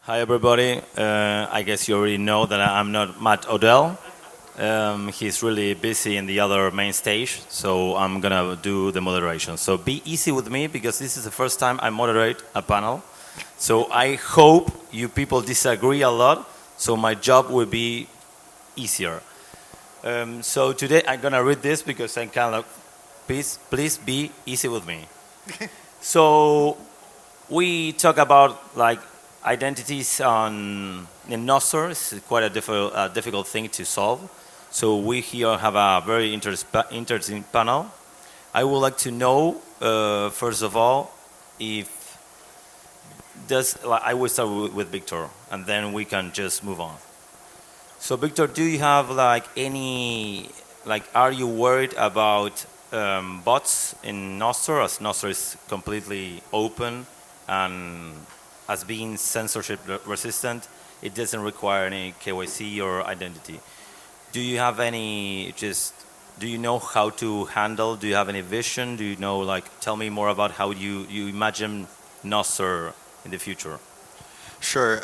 Hi everybody. I guess you already know that I'm not Matt Odell. He's really busy in the other main stage, so I'm gonna do the moderation. So be easy with me because this is the first time I moderate a panel. So I hope you people disagree a lot, so my job will be easier. So today I'm gonna read this because I kind of please be easy with me. So we talk about like identities on in NOSTR. It's quite a difficult thing to solve. So we here have a very interesting panel. I would like to know first of all if I will start with Victor and then we can just move on. So Victor, do you have like any are you worried about bots in NOSTR as NOSTR is completely open and as being censorship resistant, it doesn't require any KYC or identity. Do you have any do you know how to handle, do you have any vision? Do you know, tell me more about how you imagine NOSTR in the future? Sure.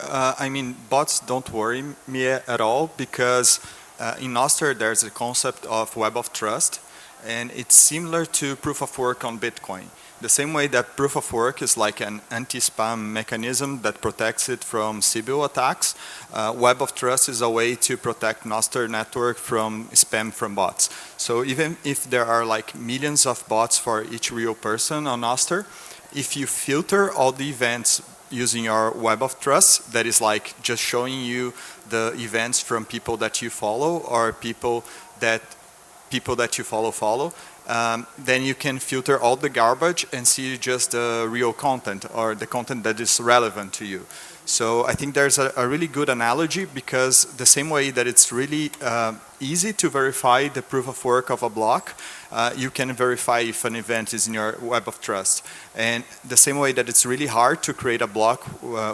Bots don't worry me at all because in NOSTR there's a concept of web of trust, and it's similar to proof of work on Bitcoin. The same way that proof of work is like an anti-spam mechanism that protects it from Stabile attacks, web of trust is a way to protect NOSTR network from spam from bots. So even if there are like millions of bots for each real person on NOSTR, if you filter all the events using your web of trust, that is like just showing you the events from people that you follow or people that you follow, then you can filter all the garbage and see just the real content or the content that is relevant to you. So I think there's a really good analogy because the same way that it's really easy to verify the proof of work of a block, you can verify if an event is in your web of trust. And the same way that it's really hard to create a block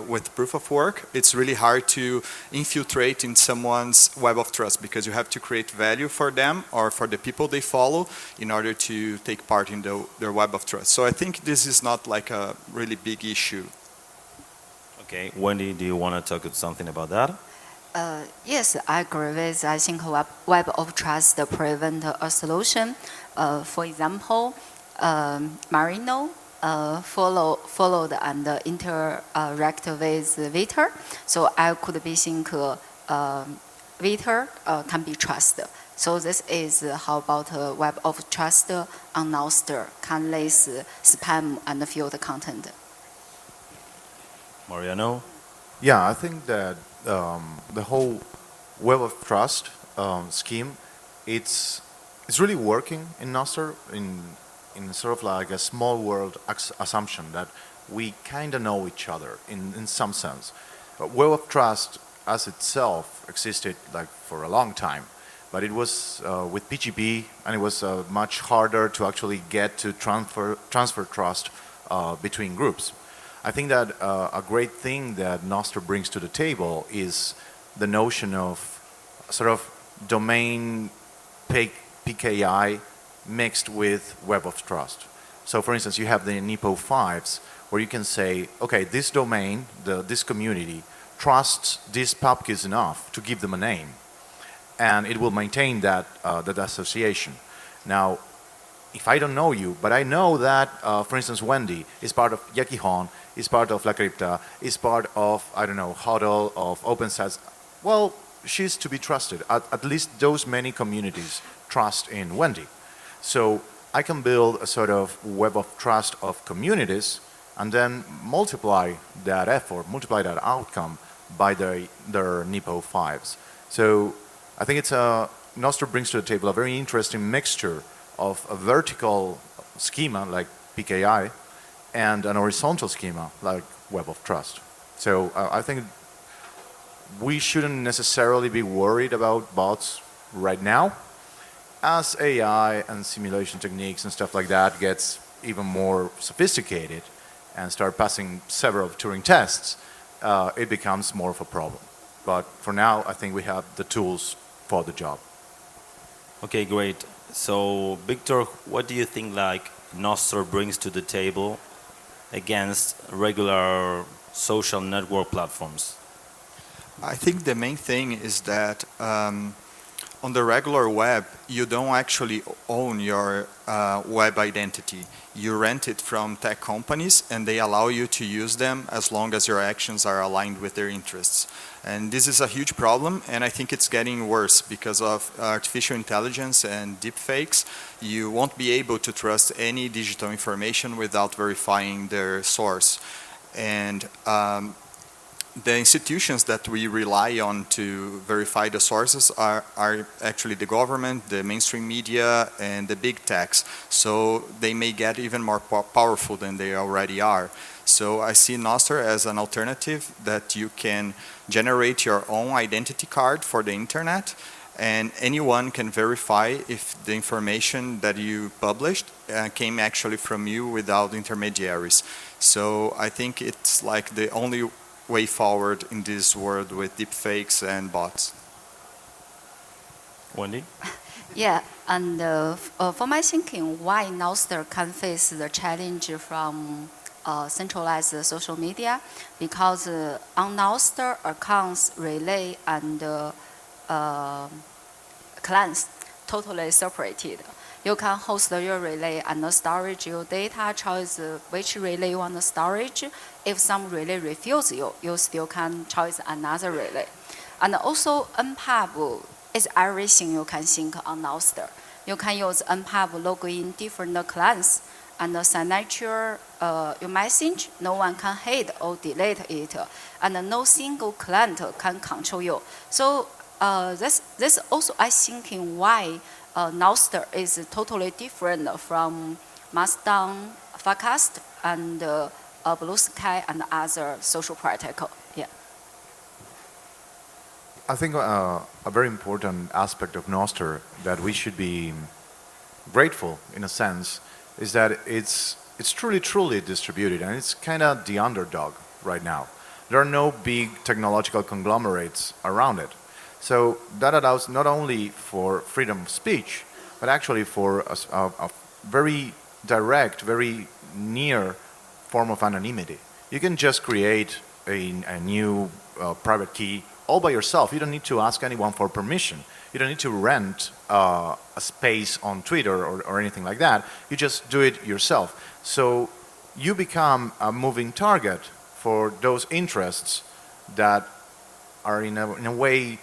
with proof of work, it's really hard to infiltrate in someone's web of trust because you have to create value for them or for the people they follow in order to take part in their web of trust. So I think this is not like a really big issue. Okay, Wendy, do you want to talk something about that? Yes, I agree with. I think web of trust prevent a solution. For example, Mariano followed and interact with Victor. So I could be think Victor can be trusted. So this is how about web of trust on NOSTR can less spam and field content. Mariano? Yeah, I think that the whole web of trust scheme, it's really working in NOSTR in sort of like a small world assumption that we kind of know each other in some sense. But web of trust as itself existed like for a long time, but it was with PGP and it was much harder to actually get to transfer trust between groups. I think that a great thing that NOSTR brings to the table is the notion of sort of domain PKI mixed with web of trust. So for instance, you have the NIPO 5s where you can say, okay, this domain, this community, trusts these pubkeys enough to give them a name. And it will maintain that association. Now, if I don't know you, but I know that, for instance, Wendy is part of Yakihon, is part of La Crypta, is part of, I don't know, Odell, of OpenSats, well, she's to be trusted. At least those many communities trust in Wendy. So I can build a sort of web of trust of communities and then multiply that effort, multiply that outcome by their NIPO 5s. So I think NOSTR brings to the table a very interesting mixture of a vertical schema like PKI and an horizontal schema like web of trust. So I think we shouldn't necessarily be worried about bots right now. As AI and simulation techniques and stuff like that gets even more sophisticated and start passing several Turing tests, it becomes more of a problem. But for now, I think we have the tools for the job. Okay, great. So, Victor, what do you think NOSTR brings to the table against regular social network platforms? I think the main thing is that on the regular web, you don't actually own your web identity. You rent it from tech companies, and they allow you to use them as long as your actions are aligned with their interests. And this is a huge problem, and I think it's getting worse because of artificial intelligence and deepfakes. You won't be able to trust any digital information without verifying their source. And the institutions that we rely on to verify the sources are actually the government, the mainstream media, and the big techs. So they may get even more powerful than they already are. So I see NOSTR as an alternative that you can generate your own identity card for the internet, and anyone can verify if the information that you published came actually from you without intermediaries. So I think it's like the only way forward in this world with deepfakes and bots. Wendy? Yeah, and for my thinking, why NOSTR can face the challenge from centralized social media? Because on NOSTR, accounts, relay, and clans totally separated. You can host your relay and storage your data, choose which relay you want to storage. If some relay refuse you, you still can choose another relay. And also NPub is everything you can think on NOSTR. You can use NPub log in different clans, and the signature you message, no one can hide or delete it, and no single client can control you. So this also I thinking why NOSTR is totally different from Mastodon, Farcast, and Blue Sky and other social protocol. Yeah. I think a very important aspect of NOSTR that we should be grateful in a sense is that it's truly distributed, and it's kind of the underdog right now. There are no big technological conglomerates around it. So that allows not only for freedom of speech, but actually for a very direct, very near form of anonymity. You can just create a new private key all by yourself. You don't need to ask anyone for permission. You don't need to rent a space on Twitter or anything like that. You just do it yourself. So you become a moving target for those interests that are in a way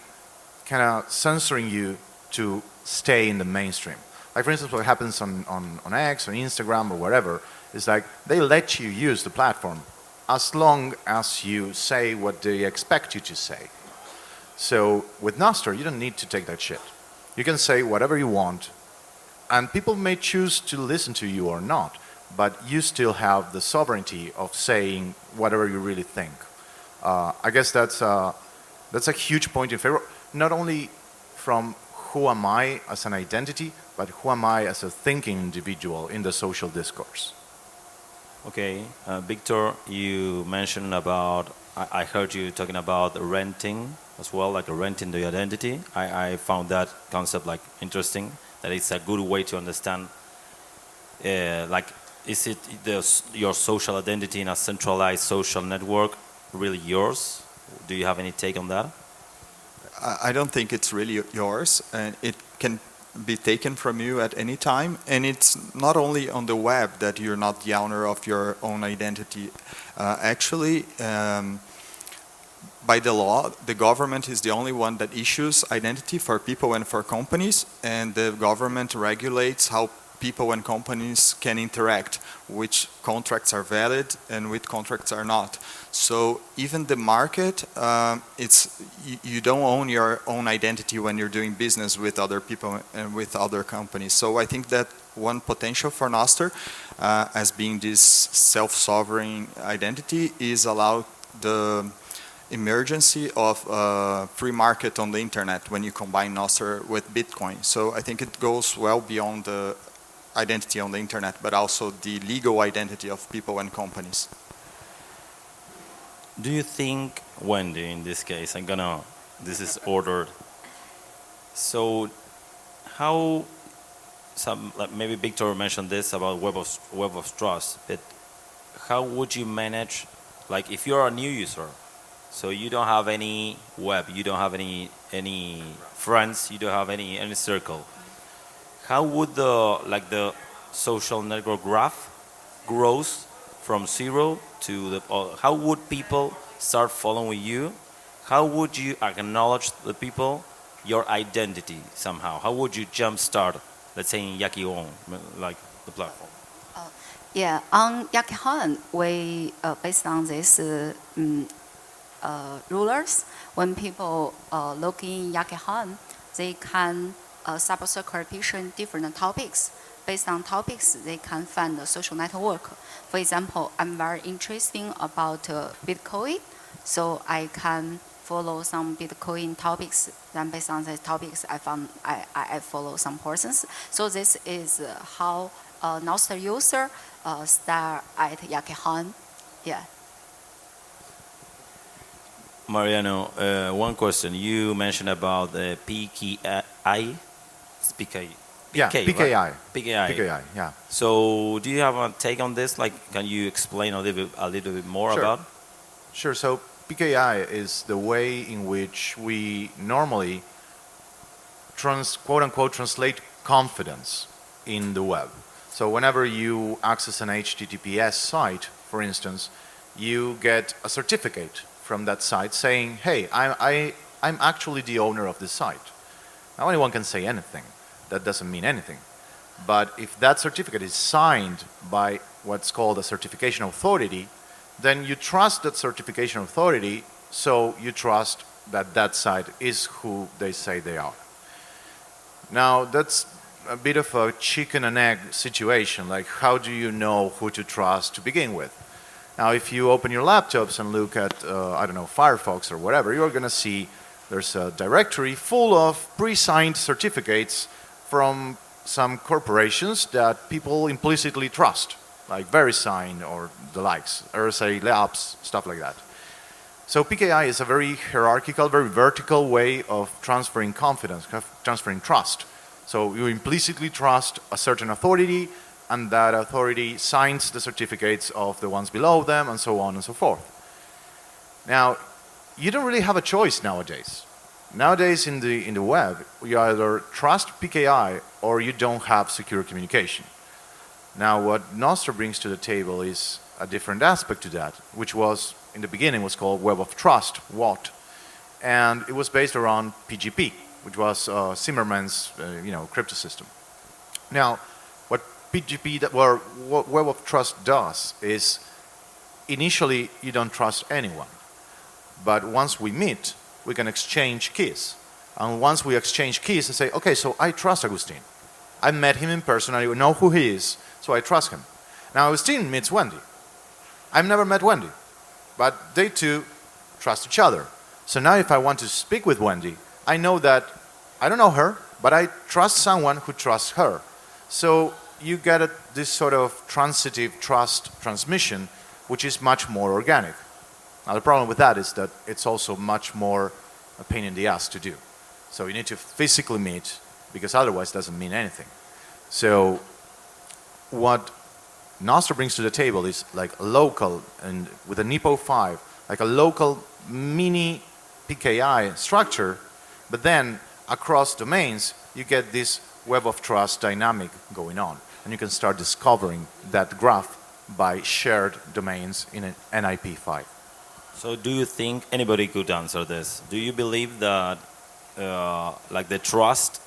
kind of censoring you to stay in the mainstream. Like for instance, what happens on X, on Instagram, or wherever, is like they let you use the platform as long as you say what they expect you to say. So with NOSTR, you don't need to take that shit. You can say whatever you want, and people may choose to listen to you or not, but you still have the sovereignty of saying whatever you really think. I guess that's a huge point in favor, not only from who am I as an identity, but who am I as a thinking individual in the social discourse. Okay, Victor, you mentioned about, I heard you talking about renting as well, like renting the identity. I found that concept like interesting, that it's a good way to understand, like, is it your social identity in a centralized social network really yours? Do you have any take on that? I don't think it's really yours, and it can be taken from you at any time. And it's not only on the web that you're not the owner of your own identity. Actually, by the law, the government is the only one that issues identity for people and for companies, and the government regulates how people and companies can interact, which contracts are valid and which contracts are not. So even the market, you don't own your own identity when you're doing business with other people and with other companies. So I think that one potential for NOSTR as being this self-sovereign identity is allow the emergency of free market on the internet when you combine NOSTR with Bitcoin. So I think it goes well beyond the identity on the internet, but also the legal identity of people and companies. Do you think, Wendy, in this case, this is ordered. So how, like maybe Victor mentioned this about web of trust, but how would you manage Like if you're a new user, so you don't have any web, you don't have any friends, you don't have any circle. How would the social network graph grows from zero to the? How would people start following you? How would you acknowledge the people your identity somehow? How would you jumpstart, let's say in Yakion, like the platform? Yeah, on Yakihan, we based on this rulers. When people look in Yakihan, they can sub-circle different topics. Based on topics, they can find a social network. For example, I'm very interested about Bitcoin, so I can follow some Bitcoin topics. Then based on these topics, I follow some persons. So this is how NOSTR user start at Yakihan. Yeah. Mariano, one question. You mentioned about the PKI. It's PK. Yeah, PK, PKI. right? PKI. PKI, yeah. So, do you have a take on this? Like, can you explain a little bit more Sure. about? Sure. So PKI is the way in which we normally quote unquote translate confidence in the web. So whenever you access an HTTPS site, for instance, you get a certificate from that site saying, hey, I'm actually the owner of this site. Now anyone can say anything. That doesn't mean anything. But if that certificate is signed by what's called a certification authority, then you trust that certification authority, so you trust that that site is who they say they are. Now, that's a bit of a chicken and egg situation, like how do you know who to trust to begin with? Now, if you open your laptops and look at, I don't know, Firefox or whatever, you're going to see there's a directory full of pre-signed certificates from some corporations that people implicitly trust, like VeriSign or the likes, RSA Labs, stuff like that. So PKI is a very hierarchical, very vertical way of transferring confidence, transferring trust. So you implicitly trust a certain authority, and that authority signs the certificates of the ones below them, and so on and so forth. Now, you don't really have a choice nowadays. Nowadays in the web, you either trust PKI or you don't have secure communication. Now, what NOSTR brings to the table is a different aspect to that, which was, in the beginning, was called Web of Trust, WOT, and it was based around PGP, which was Zimmerman's, crypto system. Now, what PGP, what Web of Trust does is, initially, you don't trust anyone, but once we meet, we can exchange keys, and once we exchange keys, I say, okay, so I trust Agustin. I met him in person, I know who he is, so I trust him. Now, Agustin meets Wendy. I've never met Wendy, but they two trust each other. So now if I want to speak with Wendy, I know that I don't know her, but I trust someone who trusts her. So you get this sort of transitive trust transmission, which is much more organic. Now the problem with that is that it's also much more a pain in the ass to do. So you need to physically meet, because otherwise it doesn't mean anything. So what NOSTR brings to the table is like a local, and with a NIPO 5, like a local mini PKI structure, but then across domains, you get this web of trust dynamic going on. And you can start discovering that graph by shared domains in an NIP5. So do you think anybody could answer this? Do you believe that like the trust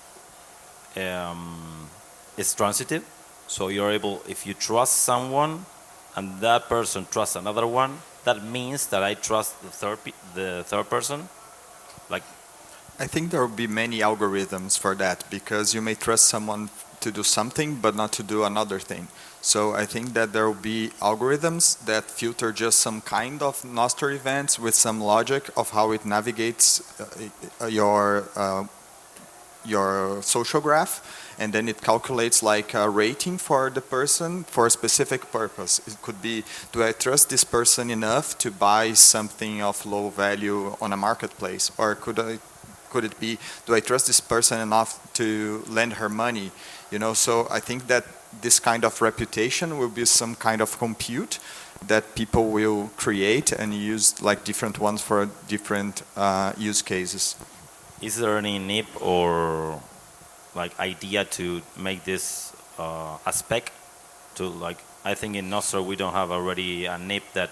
is transitive? So you're able, if you trust someone and that person trusts another one, that means that I trust the third person? Like, I think there will be many algorithms for that, because you may trust someone to do something but not to do another thing. So I think that there will be algorithms that filter just some kind of NOSTR events with some logic of how it navigates your social graph, and then it calculates like a rating for the person for a specific purpose. It could be, do I trust this person enough to buy something of low value on a marketplace? Or could it be, do I trust this person enough to lend her money? So I think that this kind of reputation will be some kind of compute that people will create and use like different ones for different use cases. Is there any NIP or like idea to make this a spec to like, I think in NOSTR we don't have already a NIP that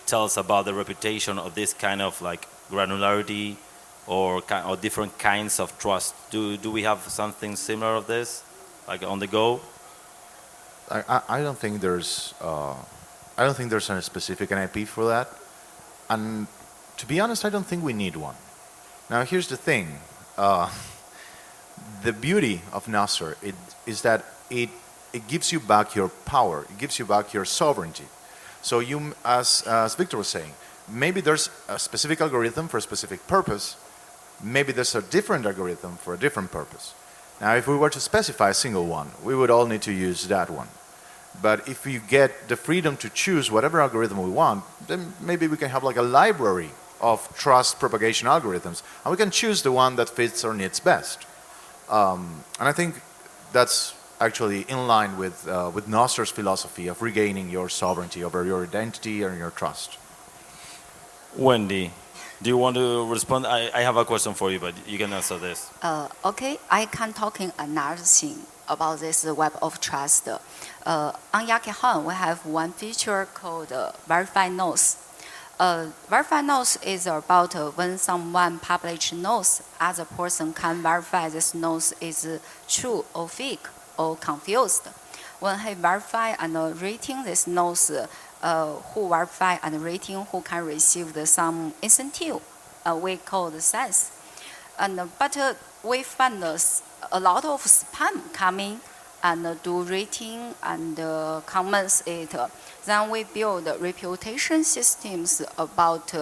tells about the reputation of this kind of like granularity or different kinds of trust. Do we have something similar of this, like on the go? I don't think there's any specific NIP for that, and to be honest, I don't think we need one. Now, here's the thing: the beauty of NOSTR is that it gives you back your power, it gives you back your sovereignty. So you, as Victor was saying, maybe there's a specific algorithm for a specific purpose. Maybe there's a different algorithm for a different purpose. Now, if we were to specify a single one, we would all need to use that one. But if we get the freedom to choose whatever algorithm we want, then maybe we can have like a library of trust propagation algorithms, and we can choose the one that fits our needs best. And I think that's actually in line with NOSTR's philosophy of regaining your sovereignty over your identity and your trust. Wendy, do you want to respond? I have a question for you, but you can answer this. Okay, I can talking another thing about this web of trust. On Yakihan, we have one feature called verify nose. Verify nose is about when someone publish nose, other person can verify this nose is true or fake or confused. When he verify and rating this nose, who verify and rating who can receive some incentive, we call the sense. But we find a lot of spam coming and do rating and comments it. Then we build reputation systems about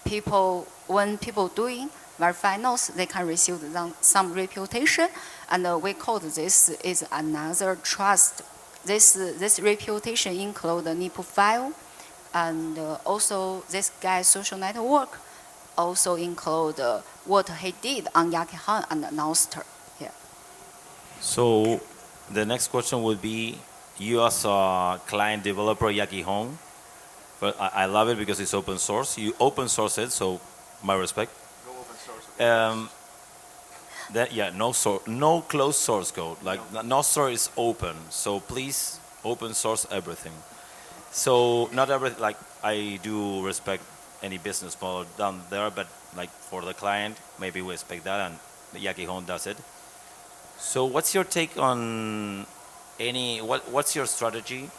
people, when people doing verify nose, they can receive some reputation, and we call this is another trust. This reputation include the NIP file, and also this guy's social network also include what he did on Yakihan and NOSTR. Yeah. So the next question would be, you as a client developer Yakihan, but I love it because it's open source. You open source it, so my respect. Go open source. No closed source code. Like NOSTR is open, so please open source everything. So not everything. Like I do respect any business model down there, but like for the client, maybe we expect that, and Yakihan does it. So what's your take on what's your strategy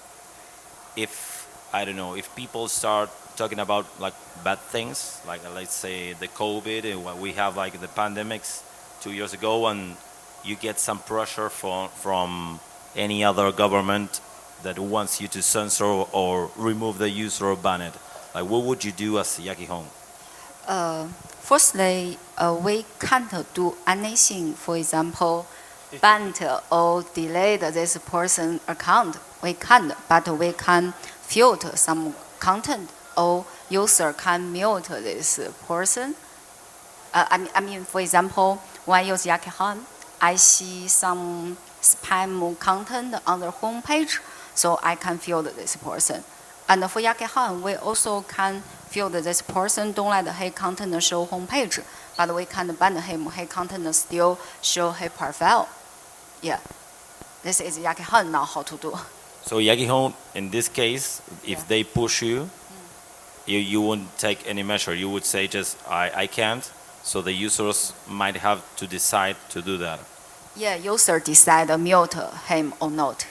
if, I don't know, if people start talking about like bad things, like let's say the COVID, and we have like the pandemics 2 years ago, and you get some pressure from any other government that wants you to censor or remove the user or ban it. Like, what would you do as Yakihan? Firstly, we can't do anything. For example, ban or delete this person account. We can't, but we can filter some content, or user can mute this person. I mean, for example, when I use Yakihan, I see some spam content on the home page, so I can filter this person. And for Yakihan, we also can filter this person, don't let his content show home page, but we can ban him, his content still show his profile. Yeah, this is Yakihan now how to do. So Yakihan, in this case, if they push you, you wouldn't take any measure. You would say just, I can't. So the users might have to decide to do that. Yeah, user decide mute him or not.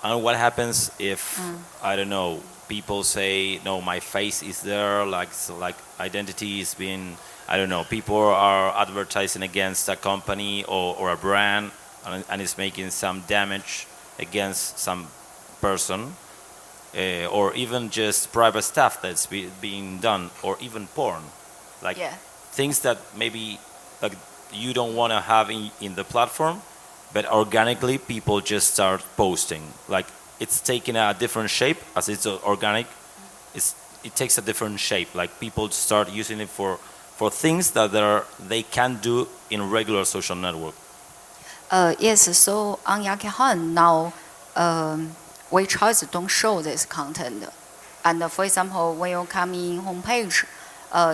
And what happens if, I don't know, people say, no, my face is there, like identity is being, I don't know, people are advertising against a company or a brand, and it's making some damage against some person, or even just private stuff that's being done, or even porn. Like things that maybe like you don't want to have in the platform, but organically people just start posting. Like it's taking a different shape as it's organic. It takes a different shape. Like people start using it for things that they can do in regular social network. Yes, so on Yakihan now, WeChat don't show this content. And for example, when you come in homepage,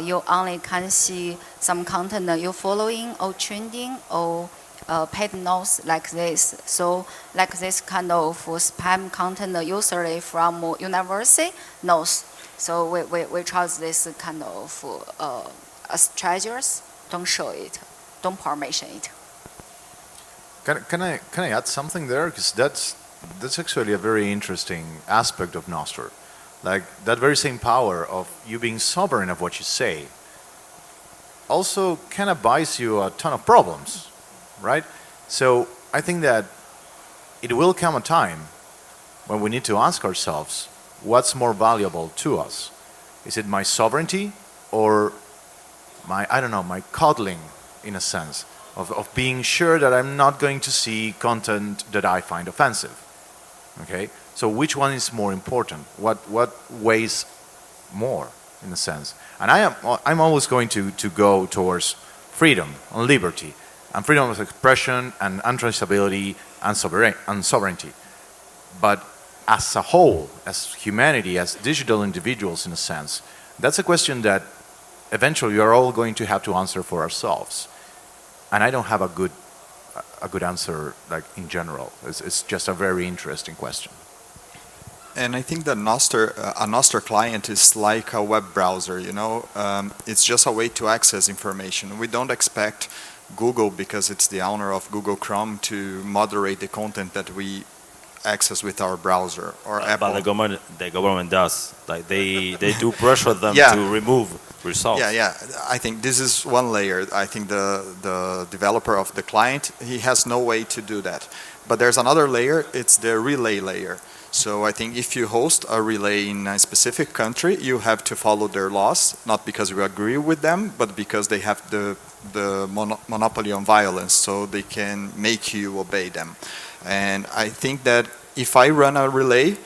you only can see some content that you're following or trending or paid notes like this. So like this kind of spam content usually from university knows. So we charge this kind of as treasures, don't show it, don't permission it. Can I add something there? Because that's actually a very interesting aspect of NOSTR. Like that very same power of you being sovereign of what you say also kind of buys you a ton of problems, right? So I think that it will come a time when we need to ask ourselves, what's more valuable to us? Is it my sovereignty or my, I don't know, my coddling in a sense of being sure that I'm not going to see content that I find offensive? Okay, so which one is more important? What weighs more in a sense? And I'm always going to go towards freedom and liberty, and freedom of expression and untraceability and sovereignty. But as a whole, as humanity, as digital individuals in a sense, that's a question that eventually we are all going to have to answer for ourselves. And I don't have a good answer, like in general. It's just a very interesting question. And I think that a NOSTR client is like a web browser, you know. It's just a way to access information. We don't expect Google, because it's the owner of Google Chrome, to moderate the content that we access with our browser or Apple. But the government does. Like they do pressure them Yeah. to remove results. Yeah. I think this is one layer. I think the developer of the client, he has no way to do that. But there's another layer. It's the relay layer. So I think if you host a relay in a specific country, you have to follow their laws, not because you agree with them, but because they have the monopoly on violence, so they can make you obey them. And I think that if I run a relay,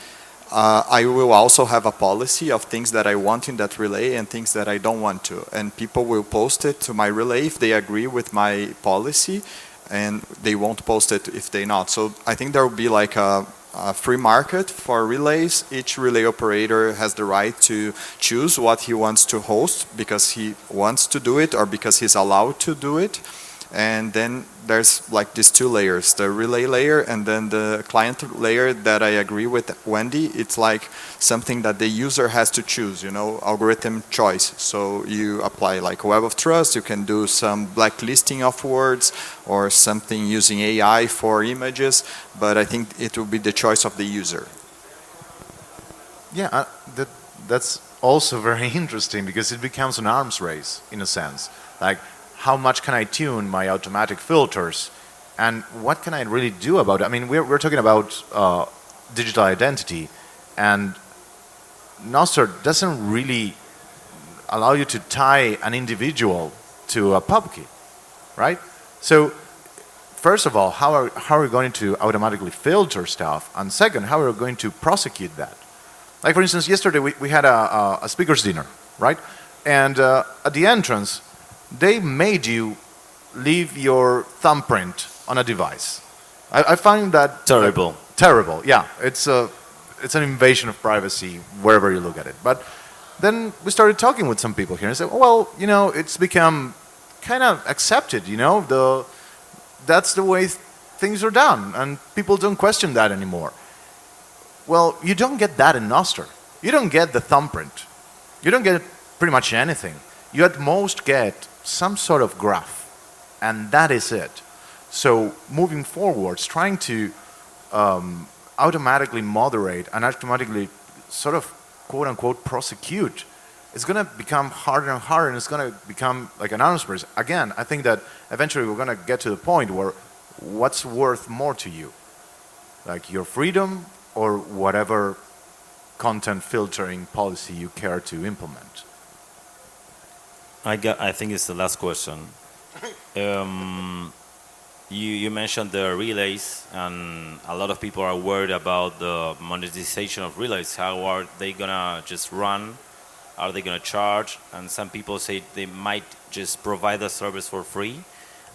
I will also have a policy of things that I want in that relay and things that I don't want to. And people will post it to my relay if they agree with my policy, and they won't post it if they not. So I think there will be like a free market for relays. Each relay operator has the right to choose what he wants to host because he wants to do it or because he's allowed to do it. And then there's like these two layers, the relay layer and then the client layer that I agree with Wendy. It's like something that the user has to choose, you know, algorithm choice. So you apply like a web of trust, you can do some blacklisting of words or something using AI for images, but I think it will be the choice of the user. Yeah, that's also very interesting because it becomes an arms race in a sense. Like, how much can I tune my automatic filters, and what can I really do about it? I mean, we're talking about digital identity, and NOSTR doesn't really allow you to tie an individual to a pub key, right? So, first of all, how are we going to automatically filter stuff? And second, how are we going to prosecute that? Like, for instance, yesterday we had a speaker's dinner, right? And at the entrance, they made you leave your thumbprint on a device. I find that Terrible. Terrible, yeah. It's an invasion of privacy wherever you look at it. But then we started talking with some people here and said, well, you know, it's become kind of accepted, you know, that's the way things are done, and people don't question that anymore. Well, you don't get that in NOSTR. You don't get the thumbprint. You don't get pretty much anything. You at most get some sort of graph, and that is it. So moving forwards, trying to automatically moderate and automatically sort of quote-unquote prosecute is going to become harder and harder, and it's going to become like an arms race. Again, I think that eventually we're going to get to the point where what's worth more to you? Like your freedom or whatever content filtering policy you care to implement? I think it's the last question. You mentioned the relays, and a lot of people are worried about the monetization of relays. How are they gonna just run? Are they gonna charge? And some people say they might just provide the service for free.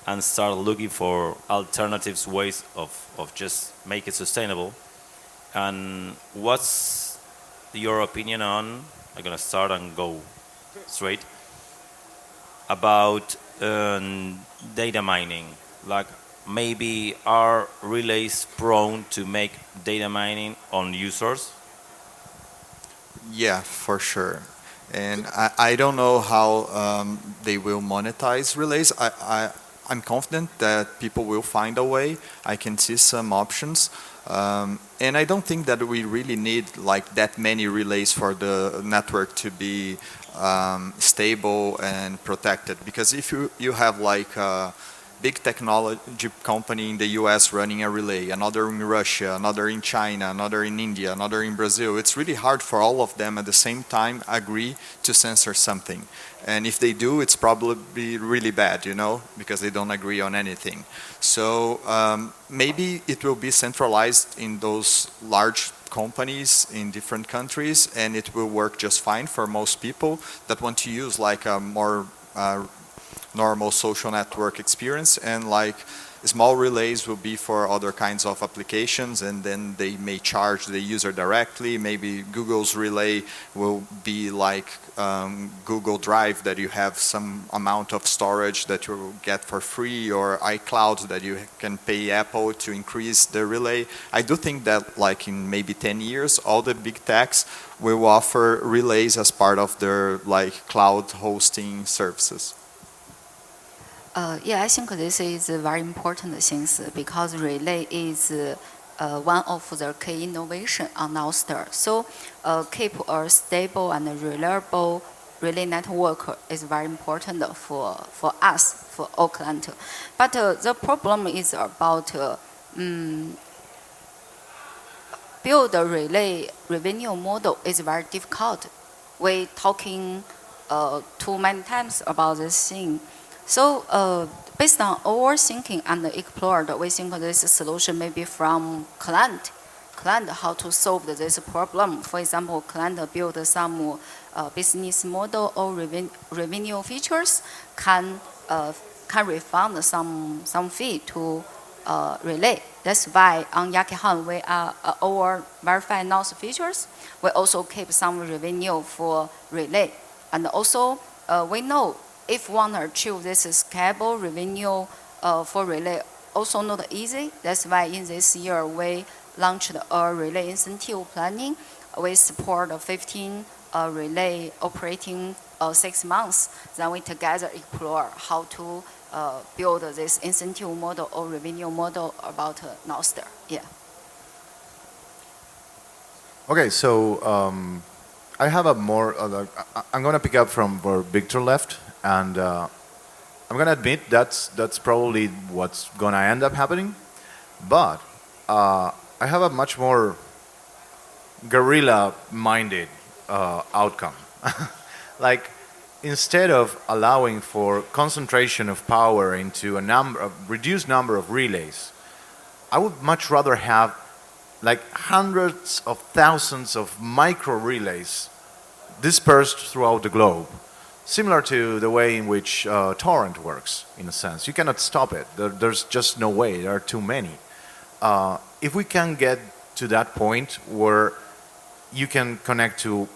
and start looking for alternatives ways of just make it sustainable. And what's your opinion on, I'm gonna start and go straight, about data mining? Like maybe are relays prone to make data mining on users? Yeah, for sure. And I don't know how they will monetize relays. I'm confident that people will find a way. I can see some options. And I don't think that we really need like that many relays for the network to be stable and protected. Because if you have like a big technology company in the US running a relay, another in Russia, another in China, another in India, another in Brazil, it's really hard for all of them at the same time agree to censor something. And if they do, it's probably really bad, you know, because they don't agree on anything. So maybe it will be centralized in those large companies in different countries, and it will work just fine for most people that want to use like a more normal social network experience, and like small relays will be for other kinds of applications, and then they may charge the user directly. Maybe Google's relay will be like Google Drive, that you have some amount of storage that you will get for free, or iCloud that you can pay Apple to increase the relay. I do think that like in maybe 10 years, all the big techs will offer relays as part of their like cloud hosting services. Yeah, I think this is very important things because relay is one of the key innovation on NOSTR. So keep a stable and reliable relay network is very important for us, for all clients. But the problem is about build a relay revenue model is very difficult. We talking too many times about this thing. So based on our thinking and explored, we think this solution may be from client how to solve this problem. For example, client build some business model or revenue features can refund some fee to relay. That's why on Yakihan we are our verify NOS features. We also keep some revenue for relay, and also we know if want to achieve this scalable revenue for relay, also not easy. That's why in this year we launched a relay incentive planning. We support 15 relay operating 6 months. Then we together explore how to build this incentive model or revenue model about NOSTR. Yeah. Okay, so I have a more. I'm going to pick up from where Victor left, and I'm going to admit that's probably what's going to end up happening. But I have a much more guerrilla-minded outcome. Like, instead of allowing for concentration of power into a reduced number of relays, I would much rather have like hundreds of thousands of micro relays dispersed throughout the globe, similar to the way in which torrent works, in a sense. You cannot stop it. There's just no way. There are too many. If we can get to that point where you can connect to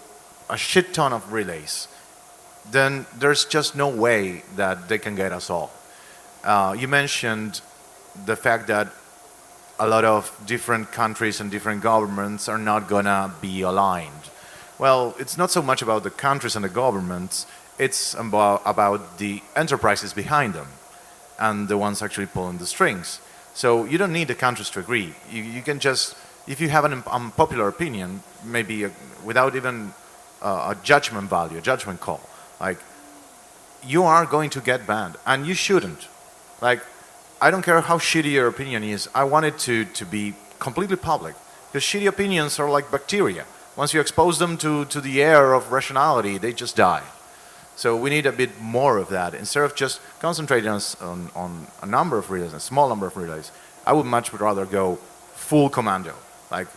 a shit ton of relays, then there's just no way that they can get us all. You mentioned the fact that a lot of different countries and different governments are not going to be aligned. Well, it's not so much about the countries and the governments, it's about the enterprises behind them and the ones actually pulling the strings. So you don't need the countries to agree. You can just, if you have an unpopular opinion, maybe without even a judgment value, a judgment call, like, you are going to get banned, and you shouldn't. Like, I don't care how shitty your opinion is, I want it to be completely public. Because shitty opinions are like bacteria. Once you expose them to the air of rationality, they just die. So we need a bit more of that. Instead of just concentrating on a number of relays, a small number of relays, I would much rather go full commando. Like,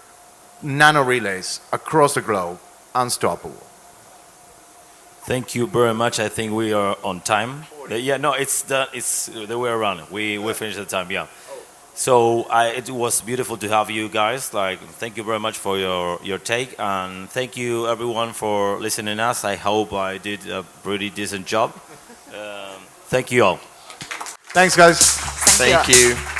nano relays across the globe, unstoppable. Thank you very much. I think we are on time. Yeah, no, it's the way around. We finished the time. Yeah. So it was beautiful to have you guys. Like, thank you very much for your take, and thank you everyone for listening us. I hope I did a pretty decent job. Thank you all. Thanks, guys. Thank you. Thank you.